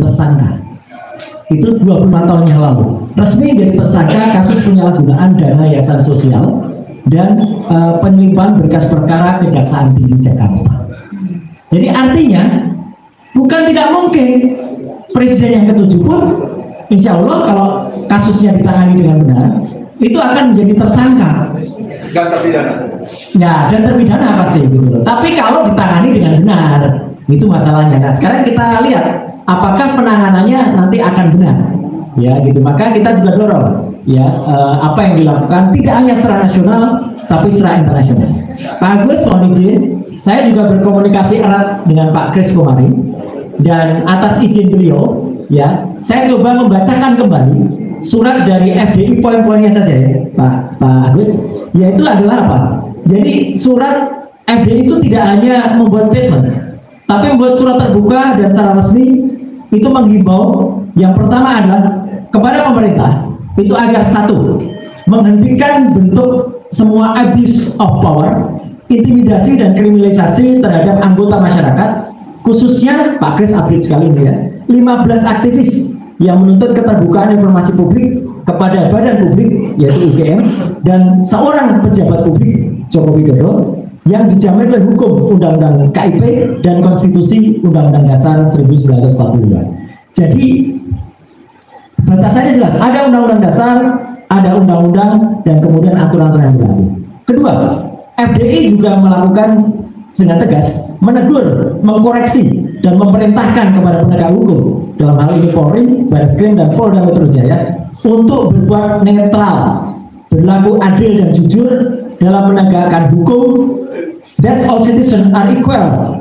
tersangka. Itu 25 tahun yang lalu. Resmi menjadi tersangka kasus penyalahgunaan dana yayasan sosial dan penyelimpahan berkas perkara Kejaksaan Tinggi Jakarta. Jadi artinya bukan tidak mungkin presiden yang ke-7 pun insya Allah kalau kasusnya ditangani dengan benar itu akan menjadi tersangka dan terpidana. Ya, dan terpidana pasti gitu. Tapi kalau ditangani dengan benar itu masalahnya. Nah sekarang kita lihat apakah penanganannya nanti akan benar, ya gitu. Maka kita juga dorong, ya apa yang dilakukan tidak hanya secara nasional, tapi secara internasional. Pak Agus, mohon izin, saya juga berkomunikasi erat dengan Pak Kris kemarin, dan atas izin beliau, ya saya coba membacakan kembali surat dari FDI poin-poinnya saja ya, Pak Agus. Yaitu adalah apa? Jadi surat FDI itu tidak hanya membuat statement, tapi membuat surat terbuka dan secara resmi. Itu menghimbau yang pertama adalah kepada pemerintah itu agar satu, menghentikan bentuk semua abuse of power, intimidasi dan kriminalisasi terhadap anggota masyarakat, khususnya Pak Kris update sekali ini ya, 15 aktivis yang menuntut keterbukaan informasi publik kepada badan publik yaitu UGM dan seorang pejabat publik Joko Widodo yang dijamin oleh hukum Undang-Undang KIP dan Konstitusi Undang-Undang Dasar 1945. Jadi batasannya jelas, ada Undang-Undang Dasar, ada Undang-Undang, dan kemudian aturan-aturan yang berlaku. Kedua, FDI juga melakukan dengan tegas menegur, mengkoreksi, dan memerintahkan kepada penegak hukum dalam hal ini Polri, Barreskrim, dan Polda Metro Jaya untuk berbuat netral, berlaku adil dan jujur dalam menegakkan hukum. That all citizens are equal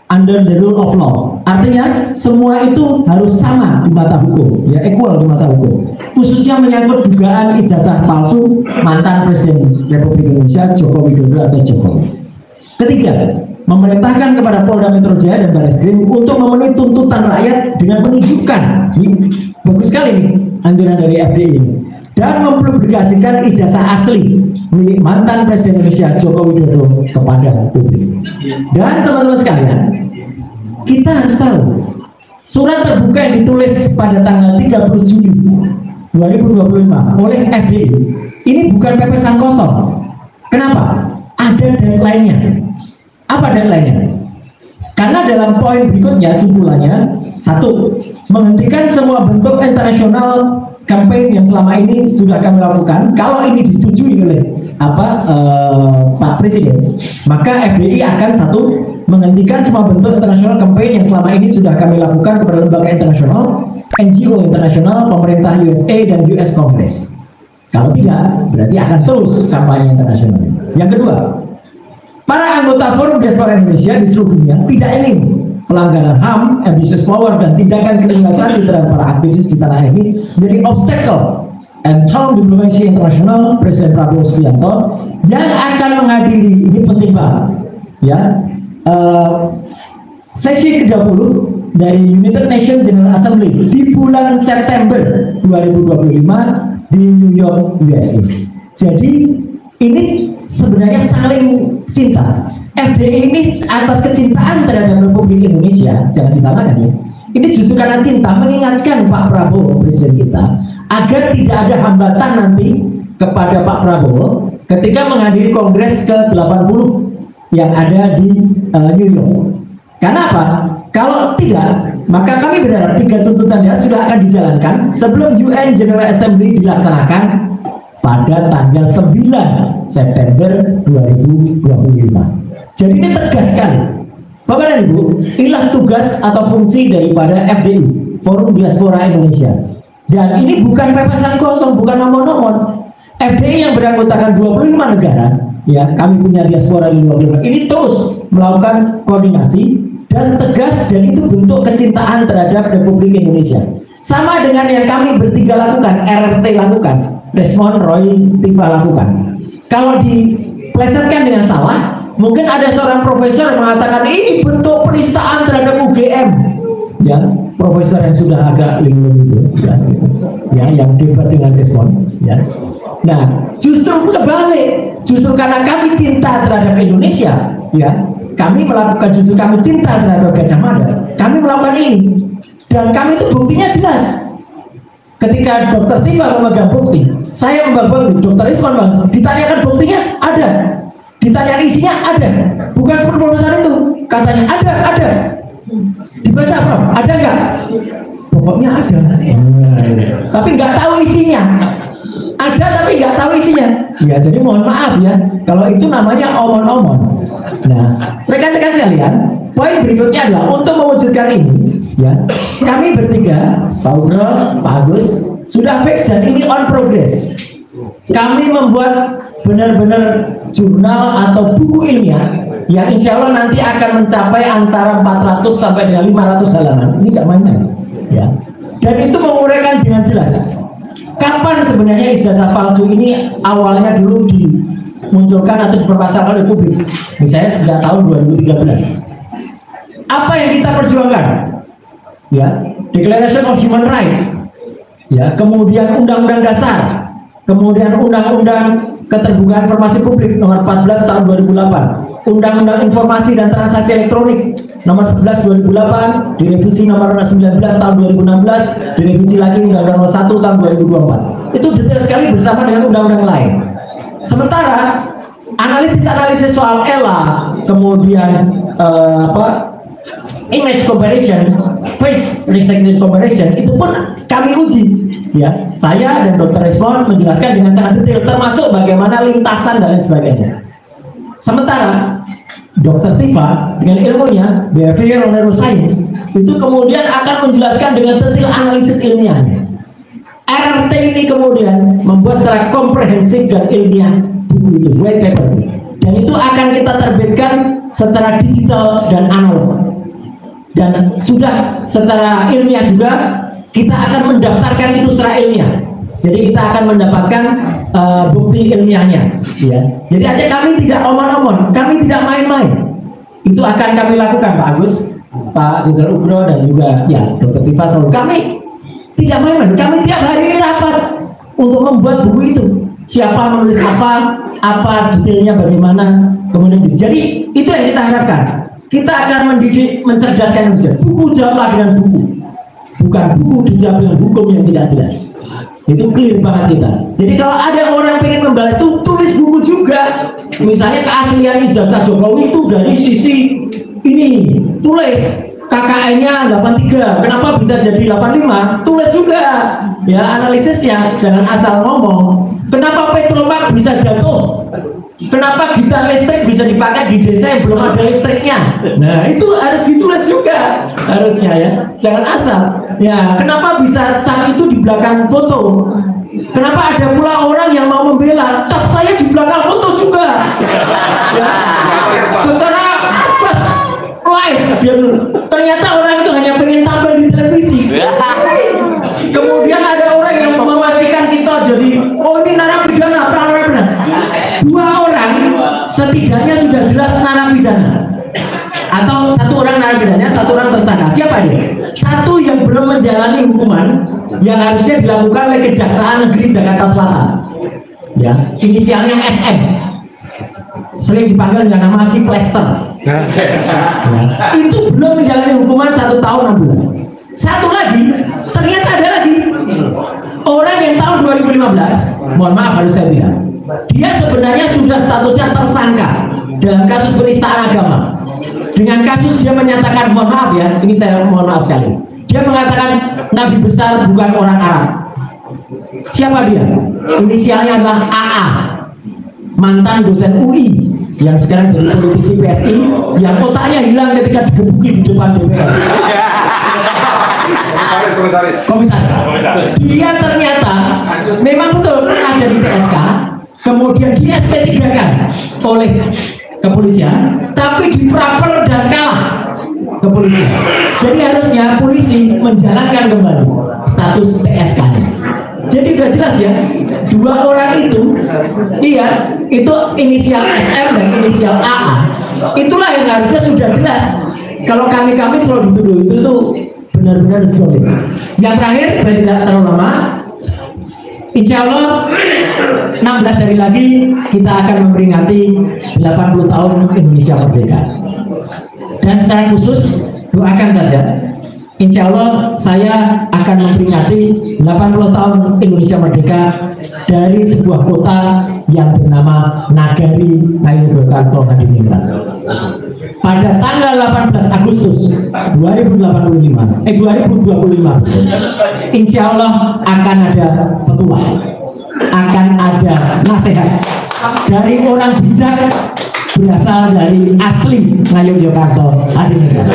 under the rule of law. Artinya semua itu harus sama di mata hukum, ya equal di mata hukum. Khususnya menyangkut dugaan ijazah palsu mantan Presiden Republik Indonesia Joko Widodo atau Jokowi. Ketiga, memerintahkan kepada Polda Metro Jaya dan Barreskrim untuk memenuhi tuntutan rakyat dengan menunjukkan, bagus sekali nih anjuran dari FDI, dan mempublikasikan ijazah asli milik mantan Presiden Indonesia Joko Widodo kepada publik. Dan teman-teman sekalian, kita harus tahu surat terbuka yang ditulis pada tanggal 30 Juli 2025 oleh FDI ini bukan pepesan kosong. Kenapa? Ada deadline-nya. Apa deadline-nya? Karena dalam poin berikutnya simpulannya, satu, menghentikan semua bentuk internasional campaign yang selama ini sudah kami lakukan. Kalau ini disetujui oleh Pak Presiden, maka FDI akan satu, menghentikan semua bentuk internasional campaign yang selama ini sudah kami lakukan kepada lembaga internasional, NGO internasional, pemerintah USA dan US Congress. Kalau tidak, berarti akan terus kampanye internasional. Yang kedua, para anggota Forum Diaspora Indonesia di seluruh dunia tidak ingin pelanggaran HAM, abuse of power, dan tindakan kriminalisasi terhadap para aktivis di tanah ini menjadi obstacle and calm diplomasi internasional Presiden Prabowo Subianto yang akan menghadiri, ini penting banget ya, sesi ke-20 dari United Nations General Assembly di bulan September 2025 di New York, USA. Jadi ini sebenarnya saling cinta. FDI ini atas kecintaan terhadap Republik Indonesia, jangan disalahkan ya. Ini justru karena cinta mengingatkan Pak Prabowo, Presiden kita, agar tidak ada hambatan nanti kepada Pak Prabowo ketika menghadiri Kongres ke-80 yang ada di New York. Karena apa? Kalau tidak, maka kami berharap 3 tuntutannya sudah akan dijalankan sebelum UN General Assembly dilaksanakan pada tanggal 9 September 2025. Jadi ini tegas sekali. Bapak dan Ibu, inilah tugas atau fungsi daripada FDI, Forum Diaspora Indonesia. Dan ini bukan pepesan kosong, bukan nomor-nomor. FDI yang beranggotakan 25 negara, ya, kami punya diaspora di 25. Ini terus melakukan koordinasi dan tegas, dan itu bentuk kecintaan terhadap Republik Indonesia. Sama dengan yang kami bertiga lakukan, RRT lakukan, Desmond, Roy, Tifa lakukan. Kalau diplesetkan dengan salah, mungkin ada seorang profesor yang mengatakan ini bentuk penistaan terhadap UGM, ya, profesor yang sudah agak linglung itu, ya, yang debat dengan Desmond, ya. Nah, justru kebalik, justru karena kami cinta terhadap Indonesia, ya, kami melakukan, justru kami cinta terhadap Gajah Mada, kami melakukan ini. Dan kami itu buktinya jelas. Ketika Dokter Tifa memegang bukti, saya memegang bukti, Dokter Isman memegang, ditanyakan buktinya ada, ditanyakan isinya ada, bukan seperti profesor itu, katanya ada, dibaca Prof, ada nggak? Pokoknya ada, tapi nggak tahu isinya, ada tapi nggak tahu isinya. Ya jadi mohon maaf ya, kalau itu namanya omon-omon. Nah, rekan-rekan sekalian, poin berikutnya adalah untuk mewujudkan ini, ya, kami bertiga, Pak Ugro, Pak Agus, sudah fix dan ini on progress. Kami membuat benar-benar jurnal atau buku ilmiah yang insya Allah nanti akan mencapai antara 400 sampai dengan 500 halaman. Ini nggak main-main, ya. Dan itu menguraikan dengan jelas kapan sebenarnya ijazah palsu ini awalnya dulu dimunculkan atau dipermasalahkan oleh publik. Misalnya sejak tahun 2013. Apa yang kita perjuangkan? Ya, Declaration of Human Rights, ya, kemudian Undang-Undang Dasar, kemudian Undang-Undang Keterbukaan Informasi Publik nomor 14 tahun 2008, Undang-Undang Informasi dan Transaksi Elektronik nomor 11 2008, direvisi nomor 19 tahun 2016, direvisi lagi Undang-Undang nomor 1 tahun 2024. Itu detail sekali bersama dengan undang-undang lain. Sementara analisis soal ELA, kemudian image comparison, face recognition comparison, itu pun kami uji, ya. Saya dan Dr. Resmond menjelaskan dengan sangat detail, termasuk bagaimana lintasan dan lain sebagainya. Sementara Dr. Tifa dengan ilmunya behavioral neuroscience itu kemudian akan menjelaskan dengan detail analisis ilmiahnya. RRT ini kemudian membuat secara komprehensif dan ilmiah buku itu, white paper, dan itu akan kita terbitkan secara digital dan analog. Dan sudah secara ilmiah juga kita akan mendaftarkan itu secara ilmiah. Jadi kita akan mendapatkan bukti ilmiahnya, ya. Jadi aja kami tidak omon-omon, kami tidak main-main. Itu akan kami lakukan, Pak Agus, Pak Jenderal Ugro, dan juga ya Dr. Tifa selalu. Kami tidak main-main, kami tiap hari ini rapat untuk membuat buku itu. Siapa menulis apa detailnya bagaimana, kemudian jadi itu yang kita harapkan. Kita akan mendidik, mencerdaskan manusia. Buku jawablah dengan buku, bukan buku dijawab dengan hukum yang tidak jelas. Itu clear banget kita. Jadi kalau ada orang pengen membalas itu, tulis buku juga. Misalnya keaslian ijazah Jokowi itu dari sisi ini, tulis KKN-nya 83, kenapa bisa jadi 85? Tulis juga, ya, analisisnya, jangan asal ngomong. Kenapa Petromak bisa jatuh? Kenapa gitar listrik bisa dipakai di desa yang belum ada listriknya? Nah, itu harus ditulis juga, harusnya, ya. Jangan asal. Ya, kenapa bisa cap itu di belakang foto? Kenapa ada pula orang yang mau membela cap saya di belakang foto juga? Ya, secara plus live, ternyata orang itu hanya pengen tampil di televisi. Kemudian ada orang yang memastikan kita jadi, oh ini narapidana, narapidana. Dua orang setidaknya sudah jelas narapidana, atau satu orang narapidana, satu orang tersangka. Siapa dia? Satu yang belum menjalani hukuman yang harusnya dilakukan oleh Kejaksaan Negeri Jakarta Selatan, ya, inisialnya SM, sering dipanggil dengan nama si Plester. Ya, itu belum menjalani hukuman 1 tahun 6 bulan. Satu lagi, ternyata ada lagi orang yang tahun 2015, mohon maaf harus saya bilang, dia sebenarnya sudah statusnya tersangka dalam kasus penistaan agama. Dengan kasus dia menyatakan, mohon maaf ya, ini saya mohon maaf sekali, dia mengatakan Nabi besar bukan orang Arab. Siapa dia? Inisialnya adalah AA, mantan dosen UI yang sekarang jadi politisi PSI, yang otaknya hilang ketika digebuki di depan DPR. Komisaris. Dia ternyata memang betul ada di TSK, kemudian di SP3 kan oleh kepolisian, tapi dipraper dan kalah kepolisian. Jadi harusnya polisi menjalankan kembali status TSK. Jadi sudah jelas ya, dua orang itu, iya, itu inisial SM dan inisial AA. Itulah yang harusnya sudah jelas. Kalau kami selalu dituduh itu tuh benar-benar zolim. Yang terakhir, supaya tidak terlalu lama, insya Allah 16 hari lagi kita akan memperingati 80 tahun Indonesia merdeka. Dan secara khusus doakan saja, insya Allah saya akan memperingati 80 tahun Indonesia Merdeka dari sebuah kota yang bernama Nagari Ngayogyakarta Hadiningrat. Pada tanggal 18 Agustus 2025, insya Allah akan ada petuah, akan ada nasihat dari orang bijak berasal dari asli Ngayogyakarta Hadiningrat.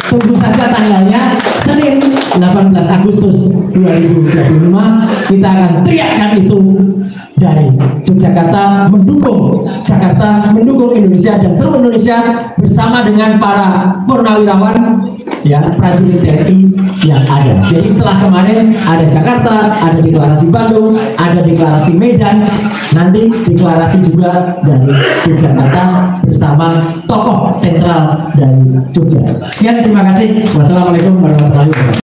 Tunggu saja tanggalnya, Senin 18 Agustus 2025 kita akan teriakkan itu dari Yogyakarta, mendukung Jakarta, mendukung Indonesia dan seluruh Indonesia bersama dengan para purnawirawan ya, prajurit TNI yang ada. Jadi setelah kemarin ada Jakarta, ada deklarasi Bandung, ada deklarasi Medan, nanti deklarasi juga dari Yogyakarta bersama tokoh sentral dari Jogja. Sekian, terima kasih. Wassalamualaikum warahmatullahi wabarakatuh.